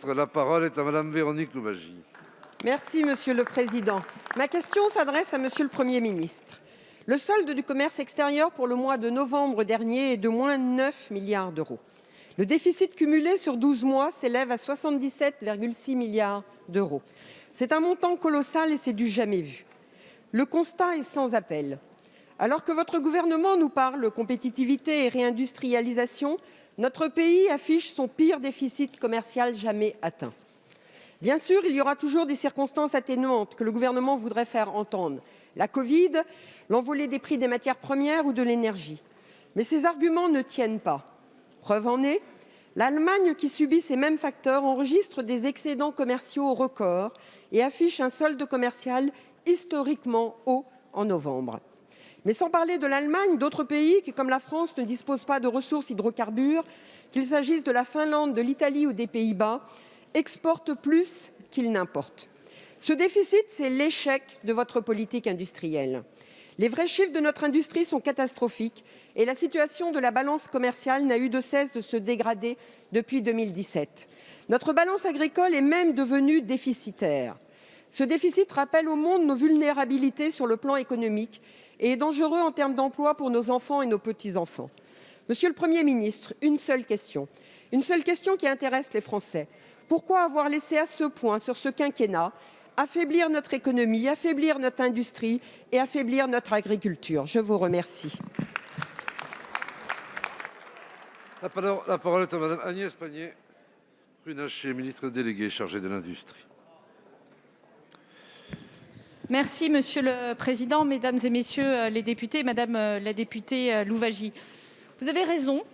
La parole est à Madame Véronique Louwagie. Merci, Monsieur le Président. Ma question s'adresse à Monsieur le Premier ministre. Le solde du commerce extérieur pour le mois de novembre dernier est de moins 9 milliards d'euros. Le déficit cumulé sur 12 mois s'élève à 77,6 milliards d'euros. C'est un montant colossal et c'est du jamais vu. Le constat est sans appel. Alors que votre gouvernement nous parle compétitivité et réindustrialisation, notre pays affiche son pire déficit commercial jamais atteint. Bien sûr, il y aura toujours des circonstances atténuantes que le gouvernement voudrait faire entendre. La Covid, l'envolée des prix des matières premières ou de l'énergie. Mais ces arguments ne tiennent pas. Preuve en est, l'Allemagne, qui subit ces mêmes facteurs, enregistre des excédents commerciaux records et affiche un solde commercial historiquement haut en novembre. Mais sans parler de l'Allemagne, d'autres pays qui, comme la France, ne disposent pas de ressources hydrocarbures, qu'il s'agisse de la Finlande, de l'Italie ou des Pays-Bas, exportent plus qu'ils n'importent. Ce déficit, c'est l'échec de votre politique industrielle. Les vrais chiffres de notre industrie sont catastrophiques et la situation de la balance commerciale n'a eu de cesse de se dégrader depuis 2017. Notre balance agricole est même devenue déficitaire. Ce déficit rappelle au monde nos vulnérabilités sur le plan économique et est dangereux en termes d'emploi pour nos enfants et nos petits-enfants. Monsieur le Premier ministre, une seule question qui intéresse les Français. Pourquoi avoir laissé à ce point, sur ce quinquennat, affaiblir notre économie, affaiblir notre industrie et affaiblir notre agriculture? Je vous remercie. La parole est à Madame Agnès Pannier-Runacher, ministre déléguée chargée de l'Industrie. Merci, Monsieur le Président, Mesdames et Messieurs les députés, Madame la députée Louwagie. Vous avez raison,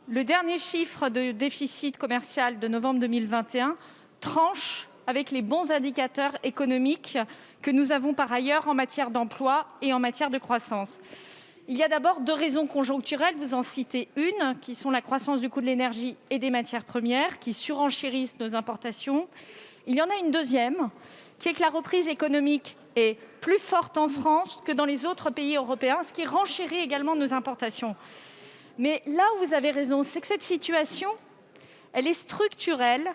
le dernier chiffre de déficit commercial de novembre 2021 tranche avec les bons indicateurs économiques que nous avons par ailleurs en matière d'emploi et en matière de croissance. Il y a d'abord deux raisons conjoncturelles, vous en citez une, qui sont la croissance du coût de l'énergie et des matières premières, qui surenchérissent nos importations. Il y en a une deuxième, qui est que la reprise économique est plus forte en France que dans les autres pays européens, ce qui renchérit également nos importations. Mais là où vous avez raison, c'est que cette situation, elle est structurelle,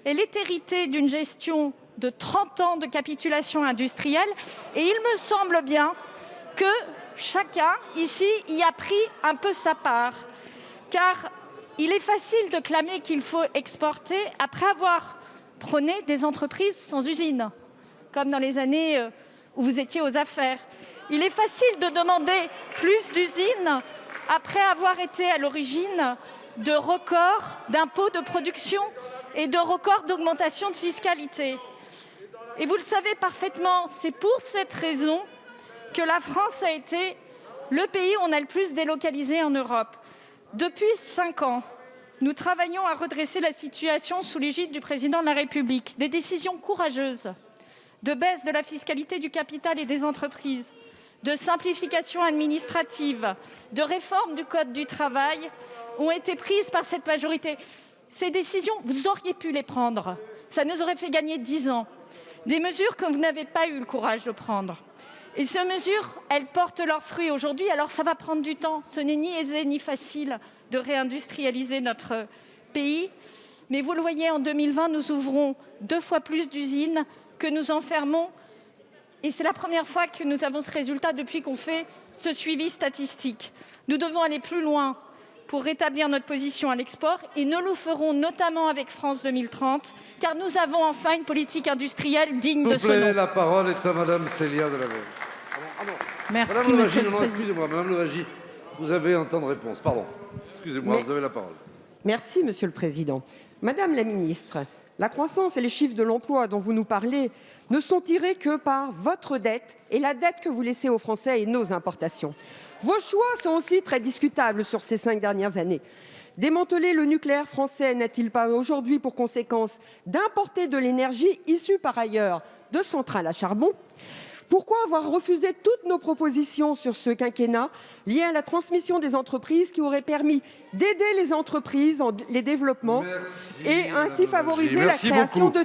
elle est héritée d'une gestion de 30 ans de capitulation industrielle et il me semble bien que chacun ici y a pris un peu sa part. Car il est facile de clamer qu'il faut exporter après avoir prôné des entreprises sans usine, comme dans les années où vous étiez aux affaires. Il est facile de demander plus d'usines après avoir été à l'origine de records d'impôts de production et de records d'augmentation de fiscalité. Et vous le savez parfaitement, c'est pour cette raison que la France a été le pays où on a le plus délocalisé en Europe. Depuis 5 ans, nous travaillons à redresser la situation sous l'égide du Président de la République. Des décisions courageuses de baisse de la fiscalité du capital et des entreprises, de simplification administrative, de réforme du Code du travail ont été prises par cette majorité. Ces décisions, vous auriez pu les prendre. Ça nous aurait fait gagner 10 ans. Des mesures que vous n'avez pas eu le courage de prendre. Et ces mesures, elles portent leurs fruits aujourd'hui. Alors ça va prendre du temps. Ce n'est ni aisé ni facile de réindustrialiser notre pays. Mais vous le voyez, en 2020, nous ouvrons 2 fois plus d'usines que nous enfermons. Et c'est la première fois que nous avons ce résultat depuis qu'on fait ce suivi statistique. Nous devons aller plus loin pour rétablir notre position à l'export et nous le ferons notamment avec France 2030, car nous avons enfin une politique industrielle digne de ce nom. La parole est à Madame Célia Delahaye. Merci, Madame Monsieur le Louwagie, Président. excusez-moi, Madame Louwagie, vous avez un temps de réponse. Pardon. Excusez-moi, vous avez la parole. Merci, Monsieur le Président. Madame la Ministre, la croissance et les chiffres de l'emploi dont vous nous parlez ne sont tirés que par votre dette et la dette que vous laissez aux Français et nos importations. Vos choix sont aussi très discutables sur ces 5 dernières années. Démanteler le nucléaire français n'a-t-il pas aujourd'hui pour conséquence d'importer de l'énergie issue par ailleurs de centrales à charbon ? Pourquoi avoir refusé toutes nos propositions sur ce quinquennat liées à la transmission des entreprises qui auraient permis d'aider les entreprises en les développements et ainsi favoriser la création de